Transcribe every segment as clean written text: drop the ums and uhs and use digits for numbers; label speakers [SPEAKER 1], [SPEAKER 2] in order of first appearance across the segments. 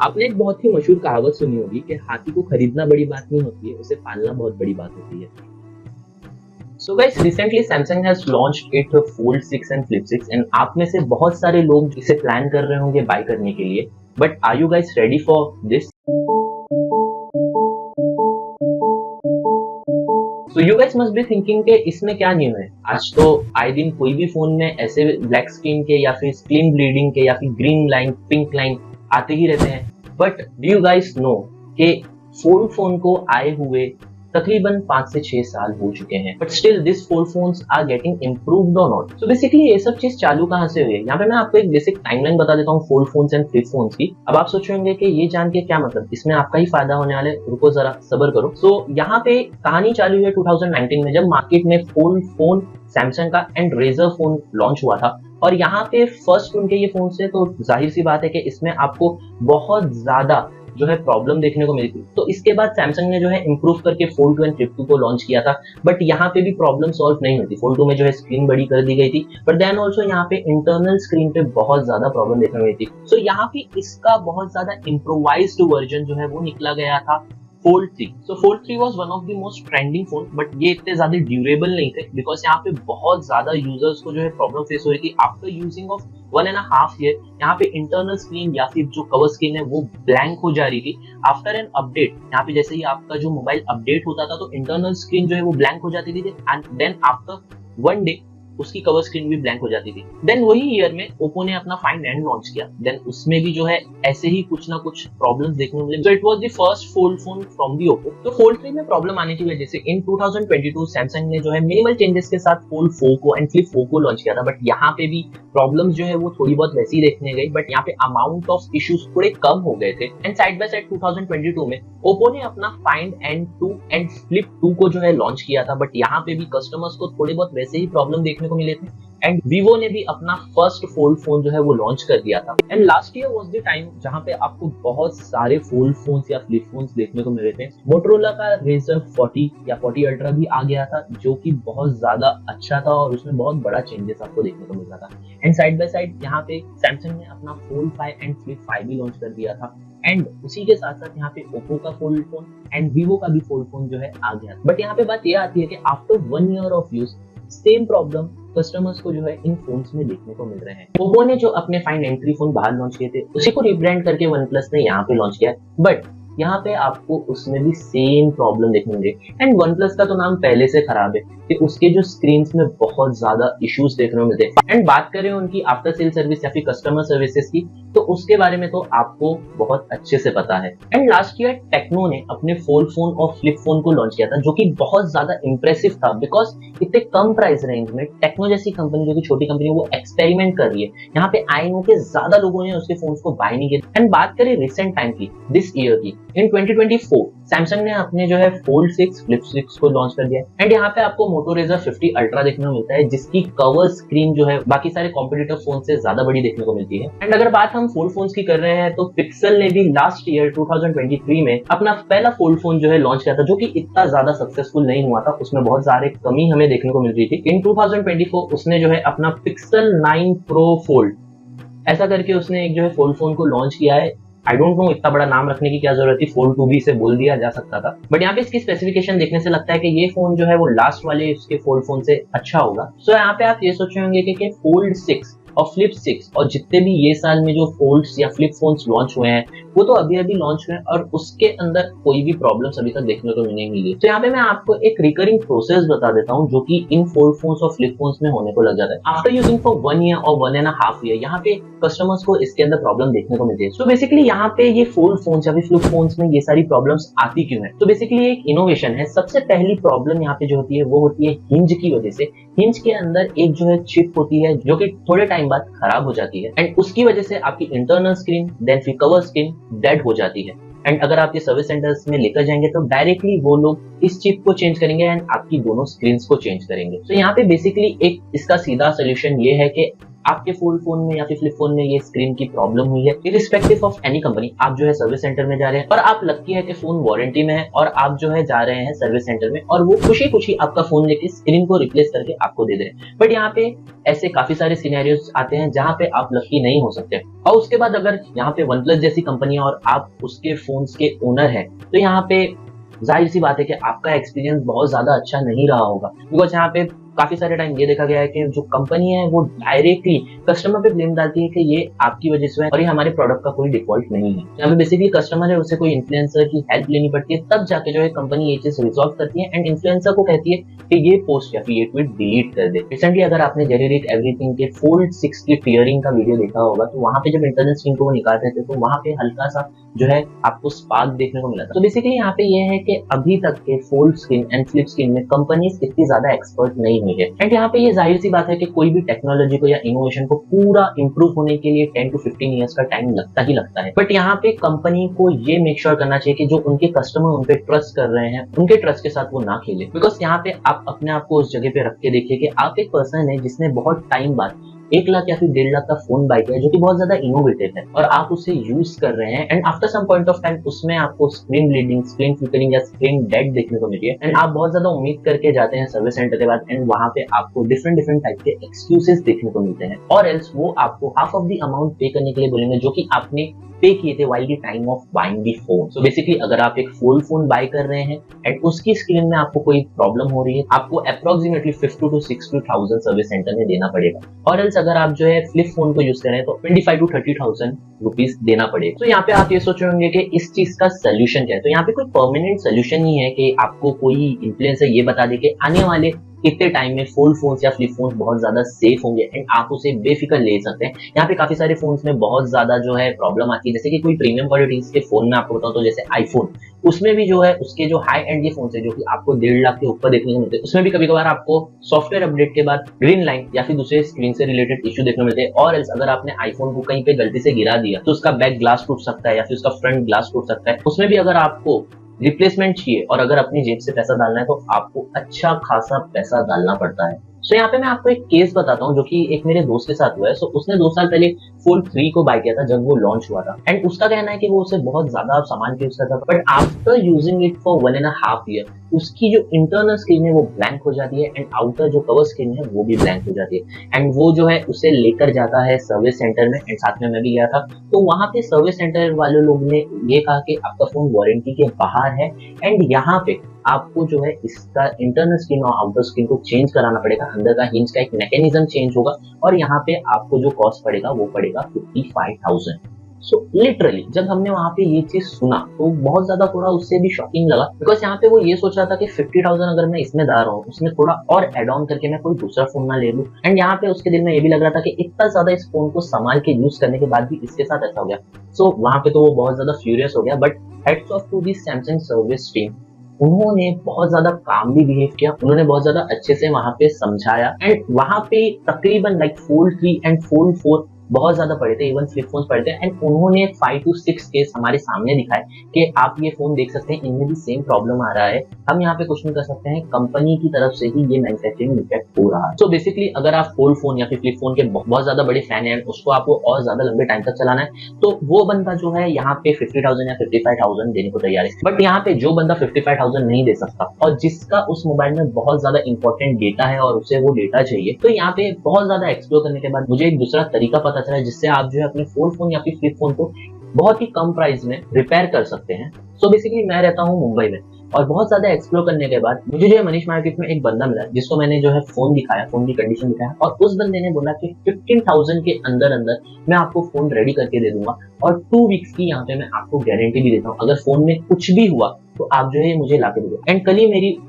[SPEAKER 1] आपने एक बहुत ही मशहूर कहावत सुनी होगी कि हाथी को खरीदना बड़ी बात नहीं होती है, उसे पालना बहुत बड़ी बात होती है। So guys, recently Samsung has launched its Fold 6 and Flip 6 and आप में से बहुत सारे लोग इसे प्लान कर रहे होंगे बाय करने के लिए, but are you guys ready for this? So you guys must be thinking कि इसमें क्या न्यू है। आज तो आए दिन कोई भी फोन में ऐसे ब्लैक स्क्रीन के या फिर स्क्रीन ब्लीडिंग के या फिर ग्रीन लाइन पिंक लाइन आते ही रहते हैं, but do you guys know कि फोल्ड फोन को आए हुए तकरीबन 5 से 6 साल हो चुके हैं, but still this fold phones are getting improved और नॉट। सो बेसिकली ये सब चीज चालू कहाँ से हुई है, यहाँ पे मैं आपको एक बेसिक टाइमलाइन बता देता हूँ fold phones and flip phones की। अब आप सोच रहे होंगे कि ये जान के क्या मतलब, इसमें आपका ही फायदा होने वाले, रुको जरा सब्र करो। सो यहाँ पे कहानी चालू हुई है 2019 में, जब मार्केट में फोल्ड फोन सैमसंग का एंड रेजर फोन लॉन्च हुआ था। और यहाँ पे फर्स्ट उनके ये फोन से तो जाहिर सी बात है कि इसमें आपको बहुत ज्यादा जो है प्रॉब्लम देखने को मिली थी। तो इसके बाद सैमसंग ने जो है इंप्रूव करके फोल्ड 2 एंड फ्लिप 2 को लॉन्च किया था, बट यहाँ पे भी प्रॉब्लम सॉल्व नहीं हुई थी। फोल्ड 2 में जो है स्क्रीन बड़ी कर दी गई थी, बट देन ऑल्सो यहाँ पे इंटरनल स्क्रीन पे बहुत ज्यादा प्रॉब्लम देखने को मिली थी। सो यहाँ पे इसका बहुत ज्यादा इम्प्रोवाइज्ड वर्जन जो है वो निकला गया था fold 3। So fold 3 was one of the most trending phone, but ये इतने ज्यादा ड्यूरेबल नहीं थे बिकॉज यहाँ पे बहुत ज्यादा यूजर्स को जो है प्रॉब्लम फेस हो रही थी। आफ्टर यूजिंग ऑफ 1.5 ईयर यहाँ पे इंटरनल स्क्रीन या फिर जो कवर स्क्रीन है वो ब्लैंक हो जा रही थी। आफ्टर एन अपडेट, यहाँ पे जैसे ही आपका जो मोबाइल अपडेट होता था तो इंटरनल स्क्रीन जो है वो ब्लैंक हो जाती थी एंड देन आफ्टर 1 डे उसकी कवर स्क्रीन भी ब्लैंक हो जाती थी। देन वही ईयर में ओप्पो ने अपना फाइंड एंड लॉन्च किया, देन उसमें भी जो है ऐसे ही कुछ ना कुछ प्रॉब्लम्स देखने को मिले। So it was the first fold phone from the Oppo. तो फोल्ड 3 में प्रॉब्लम आने की वजह से इन 2022 सैमसंग ने जो है मिनिमल चेंजेस के साथ फोल्ड 4 को एंड फ्लिप 4 को लॉन्च किया था, बट यहाँ पे भी प्रॉब्लम्स जो है वो थोड़ी बहुत वैसी देखने गई, बट यहाँ पे अमाउंट ऑफ इश्यूज थोड़े कम हो गए थे। एंड साइड बाय साइड 2022 में ओप्पो ने अपना फाइंड एंड 2 एंड फ्लिप 2 को जो है लॉन्च किया था, बट यहाँ पे भी कस्टमर्स को थोड़े बहुत वैसे ही प्रॉब्लम देखने को मिले थे। एंड वीवो ने भी अपना फर्स्ट फोल्ड फोन जो है वो लॉन्च कर दिया था। And last year was the time जहां पे आपको बहुत सारे फोल्ड फोन्स या फ्लिप फोन्स देखने को मिल रहे थे। मोटोरोला का रेजर 40 या 40 अल्ट्रा भी आ गया था, जो कि बहुत ज्यादा अच्छा था और उसमें बहुत बड़ा चेंजेस आपको देखने को मिल रहा था। एंड साइड बाय साइड यहाँ पे सैमसंग ने अपना फोल्ड 5 एंड फ्लिप 5 भी लॉन्च कर दिया था। एंड उसी के साथ साथ यहाँ पे ओप्पो का फोल्ड फोन एंड वीवो का भी फोल्ड फोन जो है आ गया। बट यहाँ पे बात ये आती है कि after 1 year of use same problem customers को जो है इन फोन्स में देखने को मिल रहे हैं। ओप्पो ने जो अपने फाइन एंट्री फोन बाहर लॉन्च किए थे उसी को रिब्रांड करके वन प्लस ने यहाँ पे लॉन्च किया, बट यहाँ पे आपको उसमें भी सेम प्रॉब्लम देखने को मिलेगी। एंड वन प्लस का तो नाम पहले से खराब है कि उसके जो स्क्रीन में बहुत ज्यादा इश्यूज देखने को मिलते हैं। एंड बात करें उनकी आफ्टर सेल सर्विस या फिर कस्टमर सर्विसेज की, तो उसके बारे में तो आपको बहुत अच्छे से पता है। एंड लास्ट ईयर टेक्नो ने अपने फोल्ड फोन और फ्लिप फोन को लॉन्च किया था, जो कि बहुत ज्यादा इंप्रेसिव था बिकॉज इतने कम प्राइस रेंज में टेक्नो जैसी कंपनी, जो कि छोटी कंपनी है, वो एक्सपेरिमेंट कर रही है। यहाँ पे आई नो के ज्यादा लोगों ने उसके फोन को बाय नहीं किया। एंड बात करें रिसेंट टाइम की, दिस ईयर की, इन 2024 सैमसंग ने अपने जो है फोल्ड 6 फ्लिप 6 को लॉन्च कर दिया। एंड यहाँ पे आपको मोटो रेजर 50 अल्ट्रा देखने को मिलता है, जिसकी कवर स्क्रीन जो है बाकी सारे कॉम्पिटिटर फोन से ज्यादा बड़ी देखने को मिलती है। एंड अगर बात हम फोल्ड फोन्स की कर रहे हैं तो पिक्सल ने भी लास्ट ईयर 2023 में अपना पहला फोल्ड फोन जो है लॉन्च किया था, जो कि इतना ज्यादा सक्सेसफुल नहीं हुआ था, उसमें बहुत सारे कमी हमें देखने को मिल रही थी। इन 2024 उसने जो है अपना पिक्सल 9 प्रो फोल्ड ऐसा करके उसने एक जो है फोल्ड फोन को लॉन्च किया है। आई डोंट नो इतना बड़ा नाम रखने की क्या जरूरत थी, फोल्ड 2 भी इसे बोल दिया जा सकता था, बट यहाँ पे इसकी स्पेसिफिकेशन देखने से लगता है कि ये फोन जो है वो लास्ट वाले इसके फोल्ड फोन से अच्छा होगा। सो यहाँ पे आप ये सोच रहे होंगे कि फोल्ड 6 और फ्लिप 6 और जितने भी ये साल में जो फोल्ड्स या फ्लिप फोन्स लॉन्च हुए हैं वो तो अभी अभी लॉन्च हुए हैं और उसके अंदर कोई भी प्रॉब्लम्स अभी तक देखने को नहीं मिली। तो यहाँ पे मैं आपको एक रिकरिंग प्रोसेस बता देता हूँ जो कि इन फोल्ड फोन्स और फ्लिप फोन्स में होने को लग जाता है। आफ्टर यूजिंग फॉर 1 ईयर और 1.5 ईयर यहाँ पे कस्टमर्स को इसके अंदर प्रॉब्लम देखने को मिलती है। सो बेसिकली यहाँ पे ये फोल्ड फोन्स या फिर फ्लिप फोन्स में ये सारी प्रॉब्लम्स आती क्यों है? तो बेसिकली एक इनोवेशन है। सबसे पहली प्रॉब्लम यहाँ पे जो होती है वो होती है हिंज की वजह से। हिंज के अंदर एक जो है चिप होती है जो कि थोड़े टाइम बाद खराब हो जाती है एंड उसकी वजह से आपकी इंटरनल स्क्रीन देन फिर कवर स्क्रीन डेड हो जाती है। एंड अगर आप ये सर्विस सेंटर्स में लेकर जाएंगे तो डायरेक्टली वो लोग इस चिप को चेंज करेंगे एंड आपकी दोनों स्क्रीन को चेंज करेंगे। तो यहाँ पे बेसिकली एक इसका सीधा सोल्यूशन ये है कि आपके फोल्ड फोन में या फिर फ्लिप फोन में ये स्क्रीन की प्रॉब्लम हुई है, इरिस्पेक्टिव ऑफ एनी कंपनी, आप जो है सर्विस सेंटर में जा रहे हैं और आप लकी है कि फोन वारंटी में है और आप जो है जा रहे हैं सर्विस सेंटर में और वो खुशी खुशी आपका फोन लेके स्क्रीन को रिप्लेस करके आपको दे दे रहे हैं। बट यहाँ पे ऐसे काफी सारे सिनेरियोस आते हैं जहां पे आप लकी नहीं हो सकते। और उसके बाद अगर यहाँ पे वन प्लस जैसी कंपनी है और आप उसके फोन्स के ओनर हैं, तो यहाँ पे जाहिर सी बात है कि आपका एक्सपीरियंस बहुत ज्यादा अच्छा नहीं रहा होगा, बिकॉज यहाँ पे काफी सारे टाइम ये देखा गया है कि जो कंपनी है वो डायरेक्टली कस्टमर पे ब्लेम डालती है कि ये आपकी वजह से है और ये हमारे प्रोडक्ट का कोई डिफॉल्ट नहीं है। यहाँ पे बेसिकली कस्टमर है, उसे कोई इन्फ्लुएंसर की हेल्प लेनी पड़ती है, तब जाके जो है कंपनी ये चीज रिजॉल्व करती है एंड इन्फ्लुएंसर को कहती है कि ये पोस्ट या फिर ये ट्वीट डिलीट कर दे। रिसेंटली अगर आपने जेनरेट एवरीथिंग के फोल्ड 6 की टीयरिंग का वीडियो देखा होगा, तो वहां पे जब इंटरनल स्क्रीन को वो निकालते थे तो वहां पे हल्का सा जो है आपको स्पार्क देखने को मिला था। तो बेसिकली यहाँ पे ये है कि अभी तक के fold screen and flip screen में कंपनीज इतनी ज्यादा एक्सपर्ट नहीं हुई है एंड यहाँ पे ये जाहिर सी बात है कि कोई भी टेक्नोलॉजी को या इनोवेशन को पूरा इंप्रूव होने के लिए 10 to 15 इयर्स का टाइम लगता ही लगता है। बट यहाँ पे कंपनी को ये मेक श्योर करना चाहिए कि जो उनके कस्टमर उन पे ट्रस्ट कर रहे हैं, उनके ट्रस्ट के साथ वो ना खेले। बिकॉज यहाँ पे आप अपने आप को उस जगह पे रख के देखिए कि आप एक पर्सन है जिसने बहुत टाइम बाद 1 लाख या फिर 1.5 लाख का फोन बाय किया जो कि बहुत ज्यादा इनोवेटिव है और आप उसे यूज कर रहे हैं and after some point of time उसमें आपको स्क्रीन ब्लीडिंग, स्क्रीन फ्लिकरिंग या स्क्रीन डेड देखने को मिली है एंड आप बहुत ज्यादा उम्मीद करके जाते हैं सर्विस सेंटर के बाद एंड वहां पे आपको डिफरेंट टाइप के एक्सक्यूजेस देखने को मिलते हैं और एल्स वो आपको हाफ ऑफ द अमाउंट पे करने के लिए बोलेंगे जो कि आपने पे किए थे while the time of buying the phone. So basically अगर आप एक फोल्ड फोन बाय कर रहे हैं एंड उसकी स्क्रीन में आपको कोई प्रॉब्लम हो रही है, आपको अप्रोक्सीमेटली 50 to 60,000 सर्विस सेंटर में देना पड़ेगा और एल्स अगर आप जो है फ्लिप फोन को यूज कर रहे हैं तो 25 to 30,000 रुपीज देना पड़ेगा। तो यहाँ पे आप ये सोच रहे होंगे कि इस चीज का सोल्यूशन क्या है। तो यहाँ पे कोई परमानेंट सोल्यूशन नहीं है कि आपको कोई इन्फ्लुएंसर ये बता दे कि आने वाले इतने टाइम में फोल्ड फोन्स या फ्लिप फोन्स बहुत ज्यादा सेफ होंगे एंड आप उसे बेफिक्र ले सकते हैं। यहाँ पे काफी सारे फोन्स में बहुत ज्यादा जो है प्रॉब्लम आती है, जैसे कि कोई प्रीमियम क्वालिटीज के फोन में आपको बताऊं तो जैसे आईफोन, उसमें भी जो है उसके जो हाई एंड के फोन है जो कि आपको 1.5 लाख के ऊपर देखने को मिलते हैं, उसमें भी कभी कभार आपको सॉफ्टवेयर अपडेट के बाद ग्रीन लाइन या फिर दूसरे स्क्रीन से रिलेटेड इश्यू देखने को मिलते हैं। और अगर आपने आईफोन को कहीं पे गलती से गिरा दिया तो उसका बैक ग्लास टूट सकता है या फिर उसका फ्रंट ग्लास टूट सकता है। उसमें भी अगर आपको रिप्लेसमेंट चाहिए और अगर अपनी जेब से पैसा डालना है तो आपको अच्छा खासा पैसा डालना पड़ता है। सो यहाँ पे मैं आपको एक केस बताता हूँ जो कि एक मेरे दोस्त के साथ हुआ है। सो उसने 2 साल पहले फोल्ड 3 को बाय किया था जब वो लॉन्च हुआ था एंड उसका कहना है कि वो उसे बहुत ज्यादा सामान यूज करता था, but after using it for 1.5 year उसकी जो इंटरनल स्क्रीन है वो ब्लैंक हो जाती है एंड आउटर जो कवर स्क्रीन है वो भी ब्लैंक हो जाती है एंड वो जो है उसे लेकर जाता है सर्विस सेंटर में एंड साथ में मैं भी गया था। तो वहां पे सर्विस सेंटर वाले लोग ने ये कहा कि आपका फोन वारंटी के बाहर है एंड यहाँ पे आपको जो है इसका इंटरनल स्क्रीन और आउटर स्क्रीन को चेंज कराना पड़ेगा, अंदर का हिंज का एक मैकेनिज्म चेंज होगा और यहाँ पे आपको जो कॉस्ट पड़ेगा वो पड़ेगा 55,000। सो लिटरली जब हमने वहां पे ये चीज सुना तो बहुत ज्यादा थोड़ा उससे भी शॉकिंग लगा, बिकॉज यहाँ पे वो ये सोच रहा था कि 50,000 अगर मैं इसमें डाल रहा हूँ उसमें थोड़ा और एड ऑन करके मैं कोई दूसरा फोन ना ले लूं एंड यहाँ पे उसके दिल में ये भी लग रहा था कि इतना ज्यादा इस फोन को संभाल के यूज करने के बाद भी इसके साथ ऐसा हो गया। सो वहां पे तो वो बहुत ज्यादा फ्यूरियस हो गया, but heads off to the Samsung service team, उन्होंने बहुत ज्यादा कामली बिहेव किया, उन्होंने बहुत ज्यादा अच्छे से वहां पे समझाया एंड वहां पे तकरीबन लाइक फोल्ड 3 एंड फोल्ड 4 बहुत ज्यादा पड़े थे, इवन फ्लिप फोन पड़े थे एंड उन्होंने 5 to 6 केस हमारे सामने दिखाए कि आप ये फोन देख सकते हैं, इनमें भी सेम प्रॉब्लम आ रहा है, हम यहाँ पे कुछ नहीं कर सकते हैं, कंपनी की तरफ से ही ये मैन्युफैक्चरिंग डिफेक्ट हो रहा है। सो बेसिकली अगर आप फोल्ड फोन या फिर फ्लिप फोन के बहुत ज्यादा बड़े फैन हैं, उसको आपको और ज्यादा लंबे टाइम तक चलाना है, तो वो बंदा जो है यहाँ पे 50,000 या 55,000 देने को तैयार है। बट यहाँ पे जो बंदा 55,000 नहीं दे सकता और जिसका उस मोबाइल में बहुत ज्यादा इंपॉर्टेंट डेटा है और उसे वो डेटा चाहिए, तो यहाँ पे बहुत ज्यादा एक्सप्लोर करने के बाद मुझे एक दूसरा तरीका पता चला जिससे आप जो है अपने फोल्ड फोन या फिर फ्लिप फोन को बहुत ही कम प्राइस में रिपेयर कर सकते हैं। सो बेसिकली मैं रहता हूँ मुंबई में और बहुत ज्यादा एक्सप्लोर करने के बाद मुझे जो है मनीष मार्केट में एक बंदा मिला जिसको मैंने जो है फोन दिखाया, फोन की कंडीशन दिखाया और उस बंदे ने बोला कि 15,000 के अंदर अंदर मैं आपको फोन रेडी करके दे दूंगा और 2 वीक्स की यहाँ पे मैं आपको गारंटी भी देता हूँ, अगर फोन में कुछ भी हुआ तो आप जो है मुझे लाके दे। एंड कल ही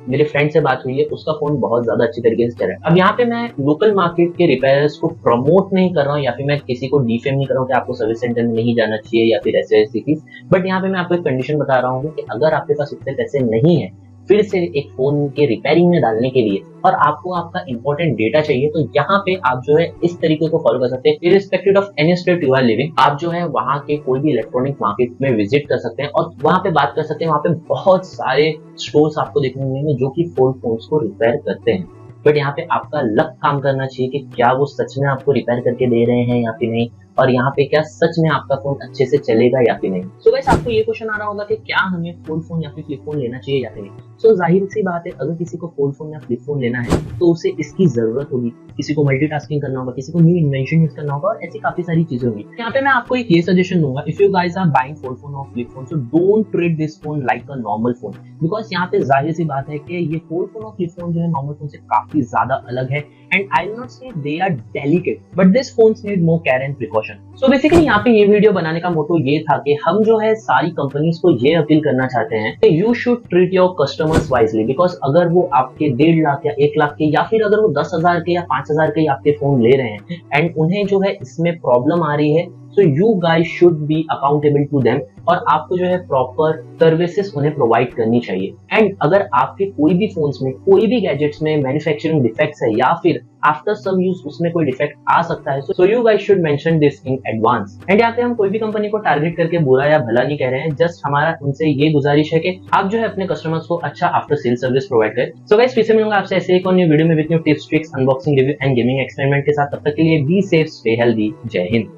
[SPEAKER 1] मेरे फ्रेंड से बात हुई है, उसका फोन बहुत ज्यादा अच्छी तरीके से चल रहा है। अब यहाँ पे मैं लोकल मार्केट के रिपेयर्स को प्रमोट नहीं कर रहा हूँ या फिर मैं किसी को डिफेम नहीं कर रहा हूँ कि आपको सर्विस सेंटर में नहीं जाना चाहिए या फिर ऐसे चीज, बट यहाँ पे मैं आपको एक कंडीशन बता रहा हूँ कि अगर आपके पास इतने पैसे नहीं है फिर से एक फोन के रिपेयरिंग में डालने के लिए और आपको आपका इंपॉर्टेंट डेटा चाहिए, तो यहाँ पे आप जो है इस तरीके को फॉलो कर सकते हैं। Irrespective of any state you are living, आप जो है वहाँ के कोई भी इलेक्ट्रॉनिक मार्केट में विजिट कर सकते हैं और वहाँ पे बात कर सकते हैं। वहाँ पे बहुत सारे स्टोर्स आपको देखने को मिलेंगे जो कि फोल्ड फोन्स को रिपेयर करते हैं। बट यहाँ पे आपका लक काम करना चाहिए कि क्या वो सच में आपको रिपेयर करके दे रहे हैं या फिर नहीं, और यहाँ पे क्या सच में आपका फोन अच्छे से चलेगा या फिर नहीं। सो गाइस, आपको ये क्वेश्चन आ रहा होगा कि क्या हमें फोल्ड फोन या फिर फ्लिप फोन लेना चाहिए या फिर नहीं। सो जाहिर सी बात है, अगर किसी को फोल्ड फोन या फ्लिप फोन लेना है तो उसे इसकी जरूरत होगी, किसी को मल्टीटास्किंग करना होगा, किसी को न्यू इन्वेंशन यूज करना होगा, और ऐसी काफी सारी चीजें होंगी। यहाँ पे मैं आपको एक ये सजेशन दूंगा, if you guys are buying fold phone और flip phone, so don't treat this phone like a normal phone, because यहाँ पे जाहिर सी बात है कि ये फोल्ड फोन और फ्लिप फोन जो है नॉर्मल फोन से काफी ज्यादा अलग है, and I will not say they are delicate, but this phones need more care and precaution. So basically यहाँ पे ये वीडियो बनाने का मोटो ये था कि हम जो है सारी कंपनीज को ये अपील करना चाहते हैं कि you should treat your customers wisely, because अगर वो आपके 1.5 लाख या 1 लाख के या फिर अगर वो 10,000 के या 5,000 के आपके फोन ले रहे हैं एंड उन्हें जो है इसमें प्रॉब्लम आ रही है, so you guys should be accountable to them, और आपको जो है प्रॉपर सर्विसेज उन्हें प्रोवाइड करनी चाहिए। एंड अगर आपके कोई भी फोन्स में, कोई भी गैजेट्स में मैन्युफैक्चरिंग डिफेक्ट्स है या फिर आफ्टर सम यूज उसमें कोई डिफेक्ट आ सकता है, so you guys should mention this in advance. And यहाँ पे हम कोई भी कंपनी को टारगेट करके बुरा या भला नहीं कह रहे हैं, जस्ट हमारा उनसे ये गुजारिश है कि आप जो है अपने कस्टमर्स को अच्छा आफ्टर सेल सर्विस प्रोवाइड करें। सो गाइस, फिर से मिलूंगा आपसे ऐसे एक और न्यू वीडियो में with new tips, tricks, unboxing, review and gaming experiment के साथ। तब तक के लिए बी सेफ, स्टे हेल्दी, जय हिंद।